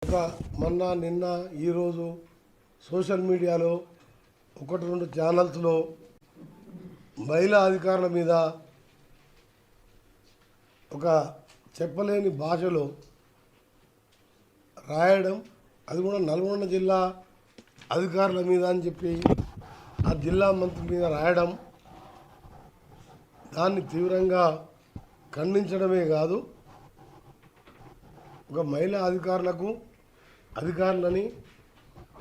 మొన్న నిన్న ఈరోజు సోషల్ మీడియాలో ఒకటి రెండు ఛానల్స్లో మహిళా అధికారుల మీద ఒక చెప్పలేని భాషలో రాయడం, అది కూడా నల్గొండ జిల్లా అధికారుల మీద అని చెప్పి ఆ జిల్లా మంత్రి మీద రాయడం, దాన్ని తీవ్రంగా ఖండించడమే కాదు, ఒక మహిళా అధికారులని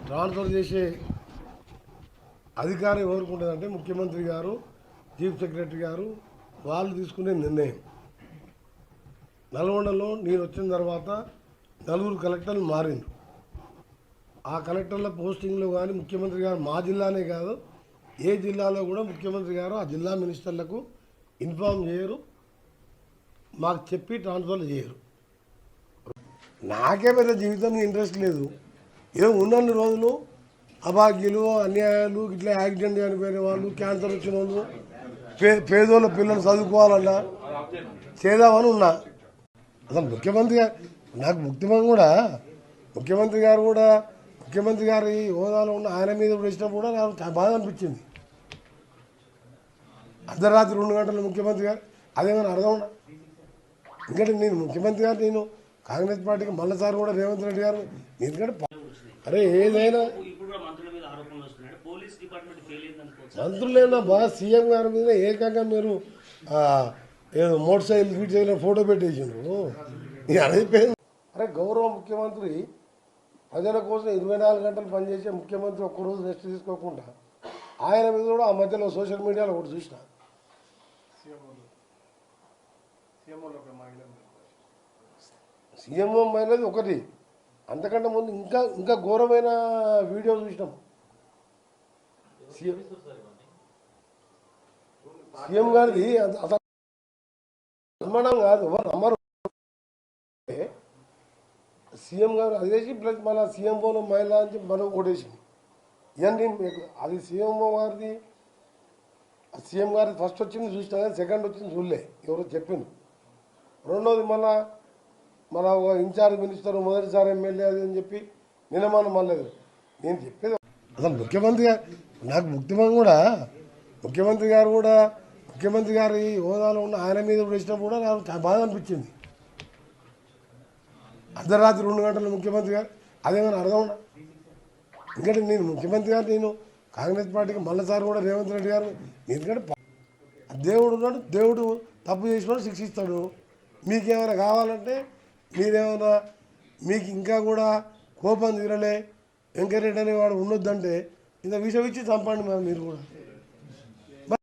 ట్రాన్స్ఫర్ చేసే అధికారం ఎవరికి ఉంటుందంటే ముఖ్యమంత్రి గారు, చీఫ్ సెక్రటరీ గారు వాళ్ళు తీసుకునే నిర్ణయం. నల్గొండలో నేను వచ్చిన తర్వాత 4 కలెక్టర్లు మారిండ్రు. ఆ కలెక్టర్ల పోస్టింగ్లో కానీ ముఖ్యమంత్రి గారు మా జిల్లానే కాదు ఏ జిల్లాలో కూడా ముఖ్యమంత్రి గారు ఆ జిల్లా మినిస్టర్లకు ఇన్ఫార్మ్ చేయరు, మాకు చెప్పి ట్రాన్స్ఫర్లు చేయరు. నాకే పెద్ద జీవితం ఇంట్రెస్ట్ లేదు. ఏదో ఉన్నన్ని రోజులు అభాగ్యులు, అన్యాయాలు, ఇట్లా యాక్సిడెంట్ చనిపోయిన వాళ్ళు, క్యాన్సర్ వచ్చిన వాళ్ళు, పేదోళ్ళ పిల్లలు చదువుకోవాలన్నా చేద్దామని ఉన్నా. అసలు ముఖ్యమంత్రి గారు నాకు ముఖ్యమంత్రి గారి హోదాలో ఉన్న ఆయన మీద కూడా ఇష్టం కూడా నాకు బాధ అనిపించింది. అర్ధరాత్రి 2 గంటలు ముఖ్యమంత్రి గారు అదేమైనా అర్థం ఉన్నా. ఎందుకంటే నేను ముఖ్యమంత్రి గారు, నేను కాంగ్రెస్ పార్టీకి మళ్ళీసారి కూడా రేవంత్ రెడ్డి గారు, ఎందుకంటే అరే ఏదైనా మంత్రులైనా బాగా సీఎం గారి మీద ఏకంగా మీరు ఏదో మోటార్ సైకిల్ ఫీట్ చేయడం ఫోటో పెట్టేసిండ్రు. అదైపోయింది. అరే గౌరవ ముఖ్యమంత్రి ప్రజల కోసం 24 గంటలు పనిచేసే ముఖ్యమంత్రి ఒక్కరోజు రెస్ట్ తీసుకోకుండా ఆయన మీద కూడా ఆ మధ్యలో సోషల్ మీడియాలో ఒకటి చూసిన సీఎంఓ మైనది ఒకటి, అంతకంటే ముందు ఇంకా ఘోరమైన వీడియో చూసినాం. సీఎం గారిది అసలు నమ్మడం కాదు, నమ్మరు. సీఎం గారు అదేసి ప్లస్ మళ్ళీ సీఎంఓలో మహిళ అని చెప్పి మనం కొట్టేసింది. ఇవన్నీ అది సీఎంఓ గారిది, సీఎం గారి ఫస్ట్ వచ్చింది చూసినా కానీ సెకండ్ వచ్చింది చూడలే, ఎవరో చెప్పింది. రెండోది మళ్ళా ఇన్ఛార్జ్ మినిస్టర్, మొదటిసారి ఎమ్మెల్యే అది అని చెప్పి నిలమానం మళ్ళీ నేను చెప్పేది. అసలు ముఖ్యమంత్రి గారి హోదాలో ఉన్న ఆయన మీద కూడా ఇష్టం కూడా నాకు బాధ అనిపించింది. అర్ధరాత్రి 2 గంటలు ముఖ్యమంత్రి గారు అదేమైనా అర్థం ఉన్నా. ఎందుకంటే నేను ముఖ్యమంత్రి గారు, నేను కాంగ్రెస్ పార్టీకి మళ్ళీసారి కూడా రేవంత్ రెడ్డి గారు, ఎందుకంటే దేవుడు ఉన్నాడు, దేవుడు తప్పు చేసినోడు శిక్షిస్తాడు. మీకేమైనా కావాలంటే మీకు ఇంకా కూడా కోపం తీరలే, వెంకరెడ్డి అనేవాడు ఉండొద్దంటే ఇంత విషయం ఇచ్చి చంపండి మీరు కూడా.